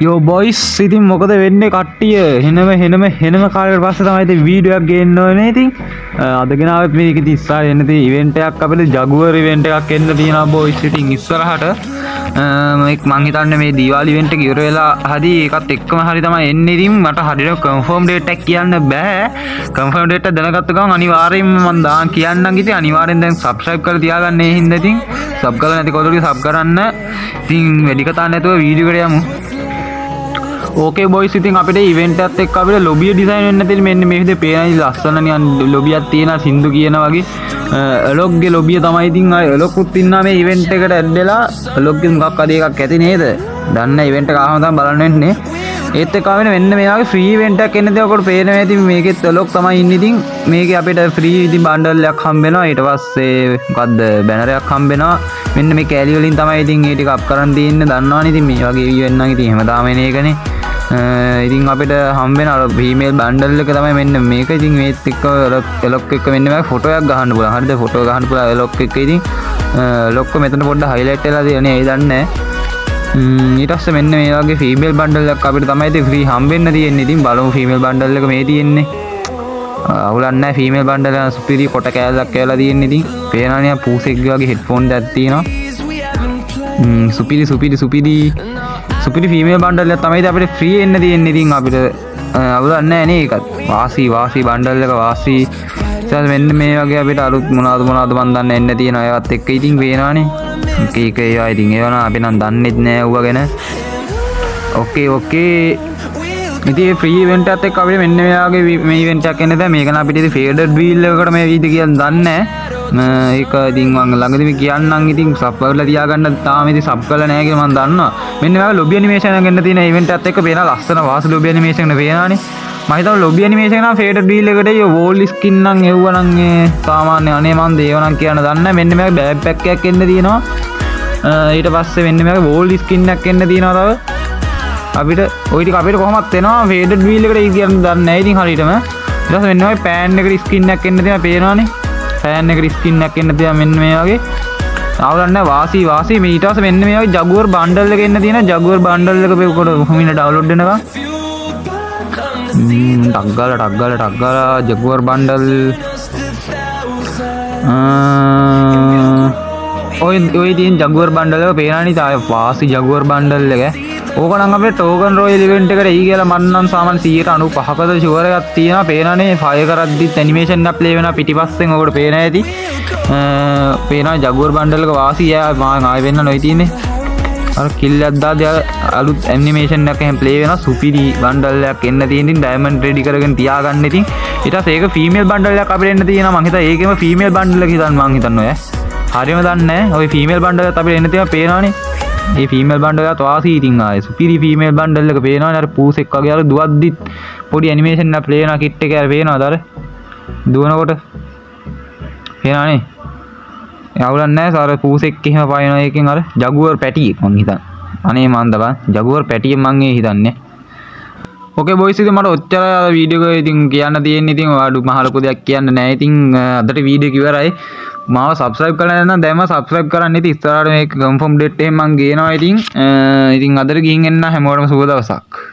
යෝ බොයිස් ඉතින් මොකද වෙන්නේ කට්ටිය හෙනම කාලෙකට පස්සේ තමයි ඉතින් වීඩියෝ එකක් ගේන්න ඕනේ ඉතින් අදගෙන ආවෙත් මේක ඉතින් ඉස්සරහ එන්න තියෙන ඉවෙන්ට් එකක් අපිට ජගුවර් ඉවෙන්ට් එකක් එන්න තියෙනවා බොයිස් ඉතින් ඉස්සරහට මේක මං හිතන්නේ මේ දීවාලි ඉවෙන්ට් එක ඉවර වෙලා හරි ඒකත් එක්කම හරි තමයි එන්නේ ඉතින් මට හරියට කන්ෆර්ම් ඩේට් එකක් කියන්න බෑ කන්ෆර්ම් ඩේට් එක දැනගත්ත ගමන් අනිවාර්යෙන්ම මං දාන්න කියන්නම් ඉතින් අනිවාර්යෙන් දැන් සබ්ස්ක්‍රයිබ් කරලා තියාගන්න ඒ හින්දා ඉතින් සබ් කරලා නැති කවුරුහරි සබ් කරන්න ඉතින් වැඩි කතා නැතුව වීඩියෝ එකට යමු ඕකේ බොයිස් ඉතින් අපිට ඉවෙන්ට් එකත් එක්ක අපිට ලොබිය ඩිසයින් වෙන්න තියෙන මෙන්න මේ විදිහේ පේනයි ලස්සන නිකන් ලොබියක් තියෙනවා සින්දු කියන වගේ ලොග්ගේ ලොබිය තමයි ඉතින් අය ලොකුත් ඉන්නවා මේ ඉවෙන්ට් එකට ඇඩ් වෙලා ලොග්ගේ මොකක් අද එකක් ඇති නේද දන්න ඉවෙන්ට් එක ආවම තමයි බලන්න වෙන්නේ ඒත් එක්ක ආවෙන මෙන්න මේ වගේ ෆ්‍රී ඉවෙන්ට් එකක් එන්න දේ ඔකට පේනවා ඉතින් මේකෙත් ලොග් තමයි ඉන්නේ ඉතින් මේකේ අපිට ෆ්‍රී ඉතින් බන්ඩල් එකක් හම්බ වෙනවා ඊට පස්සේ මොකද්ද බැනර් එකක් හම්බ වෙනවා මෙන්න මේ කැලි වලින් තමයි ඉතින් ඒ ටික අප් කරන් තියෙන්නේ දන්නවනේ ඉතින් මේ වගේ ඉවෙන්ට් නම් ඉතින් හැමදාම එන එකනේ ඉතින් අපිට හම්බෙන අර ෆීමේල් බන්ඩල් එක තමයි මෙන්න මේක ඉතින් මේත් එක්ක ලොක් එක මෙන්න මේ ෆොටෝ එකක් ගහන්න පුළුවන් හරිද ෆොටෝ ගහන්න පුළුවන් ලොක් එක ඉතින් ලොක් මෙතන පොඩ්ඩක් හයිලයිට් වෙලා තියෙන්නේ ඒ දන්නේ ඊට පස්සේ මෙන්න මේ වගේ ෆීමේල් බන්ඩල් එකක් අපිට තමයි ඉතින් ෆ්‍රී හම්බෙන්න තියෙන්නේ ඉතින් බලමු ෆීමේල් බන්ඩල් එක මේ තියෙන්නේ අවුලක් නැහැ ෆීමේල් බන්ඩල් එක සුපිරි කොට කෑල්ලක් කියලා තියෙන්නේ ඉතින් පේනවනේ පූසෙක් වගේ හෙඩ්ෆෝන් එකක් තියෙනවා සුපිරි ෆීමේල් බන්ඩල් එකක් තමයි අපිට ෆ්‍රී එන්න තියෙන්නේ ඉතින් අපිට අවුලක් නැහැ නේ ඒකත් වාසි බන්ඩල් එක වාසි ඊට මෙන්න මේ වගේ අපිට අලුත් මොනවද මන් දන්නේ එන්න තියෙන ඒවත් එක්ක ඉතින් පේනවනේ එක ඒවා ඉතින් ඒවා නම් අපි නම් දන්නෙත් නෑ ඌව ගැන ඕකේ ඉතින් ෆ්‍රී ඉවෙන්ට් එකත් එක්ක අපිට මෙන්න මේ වගේ මේ ඉවෙන්ට් එකක් එන්න දැන් මේක නම් අපිට ඉතින් ෆේඩඩ් වීල් එකකට මේ වීඩියෝ කියලා දන්නේ නෑ ඒක ඉතින් මම ළඟදී කියන්නම් ඉතින් සබ් කරලා තියාගන්න තාම ඉතින් සබ් කරලා නැහැ කියලා මම දන්නවා මෙන්න මේ වගේ ලොබි ඇනිමේෂන් එකක් එන්න තියෙන ඉවෙන්ට් එකත් එක්ක පේන ලස්සන වාස ලොබි ඇනිමේෂන් එක පේනවනේ මම හිතුවා ලොබි ඇනිමේෂන් එක නම් ෆේඩඩ් වීල් එකට ඒ වෝල් ස්කින් නම් එව්වා නම් ඒ සාමාන්‍ය අනේ මම දේව නම් කියන්න දන්නේ මෙන්න මේ බෑග් පැක් එකක් එන්න තියෙනවා ඊට පස්සේ මෙන්න මේ වෝල් ස්කින් එකක් එන්න තියෙනවා තව අපිට ওই ටික අපිට කොහොමත් එනවා ෆේඩඩ් වීල් එකට කියන්න දන්නේ නැහැ ඉතින් හරියටම ඊට පස්සේ මෙන්න මේ පෑන් එකට ස්කින් එකක් එන්න තියෙනවා පේනවනේ පෑන් එකට ස්කින් එකක් එන්න තියෙනවා මෙන්න මේ වගේ අවුලක් නැහැ වාසි මේ ඊට පස්සේ මෙන්න මේ වගේ ජගුවර් බන්ඩල් එක එන්න තියෙනවා ජගුවර් බන්ඩල් එක පෙකොට කොහොමින ඩවුන්ලෝඩ් වෙනවා ටක් ගාලා ජගුවර් බන්ඩල් ඔය තියෙන ජගුවර් බන්ඩල් එක පේනවනේ තාය වාසි ජගුවර් බන්ඩල් එක ඕක නම් අපේ ටෝකන් රොයල් ඉවෙන්ට් එකට එයි කියලා මම නම් සාමාන්‍ය 95%කට ෂුවර් එකක් තියෙනවා පේනවනේ ෆයර් කරද්දිත් ඇනිමේෂන් එක ප්ලේ වෙනවා පිටිපස්සෙන් ඔකට පේන ඇති පේනවා ජගුවර් බන්ඩල් එක වාසි මම ආයෙ වෙන්න නොයි තියෙන්නේ අර කිල් එකක් දාලා අලුත් ඇනිමේෂන් එකක් එහෙම ප්ලේ වෙනවා සුපිරි බන්ඩල් එකක් එන්න තියෙන ඉතින් ඩයමන්ඩ් රෙඩි කරගෙන තියාගන්න ඉතින් ඊට පස්සේ ඒක ෆීමේල් බන්ඩල් එකක් අපිට එන්න තියෙනවා මං හිතා ඒකෙම ෆීමේල් බන්ඩල් එක මං හිතන්නේ හරියම දන්නේ නැහැ ඔය ෆීමේල් බන්ඩල් එකත් අපිට එන්න තියෙනවා පේනවනේ මේ ෆීමේල් බන්ඩල් එකත් වාසි ඉතින් ආයේ සුපිරි ෆීමේල් බන්ඩල් එක පේනවනේ අර පූසෙක් වගේ අර දුවද්දිත් පොඩි ඇනිමේෂන් එකක් ප්ලේ වෙනවා කිට් එකේ අර පේනවද අර දුවනකොට පේනවනේ අවුලක් නැහැ සාර පූසෙක් එහෙම පායනවා එකෙන් අර ජගුවර් පැටියෙක් මං හිතන්නේ අනේ මන්ද බං ජගුවර් පැටියෙක් මං ඒ හිතන්නේ ඕකේ බොයිස් ඉතින් මට ඔච්චර වීඩියෝ එක ඉතින් කියන්න තියෙන්නේ ඉතින් ඔයාලට මහ ලොකු දෙයක් කියන්න නැහැ ඉතින් අදට වීඩියෝ එක ඉවරයි මාව සබ්ස්ක්‍රයිබ් කරලා නැත්නම් දැන්ම සබ්ස්ක්‍රයිබ් කරන්න ඉතින් ඉස්සරහට මේක කන්ෆර්ම් ඩේට් එක මං ගේනවා ඉතින් අදට ගිහින් එන්න හැමෝටම සුබ දවසක්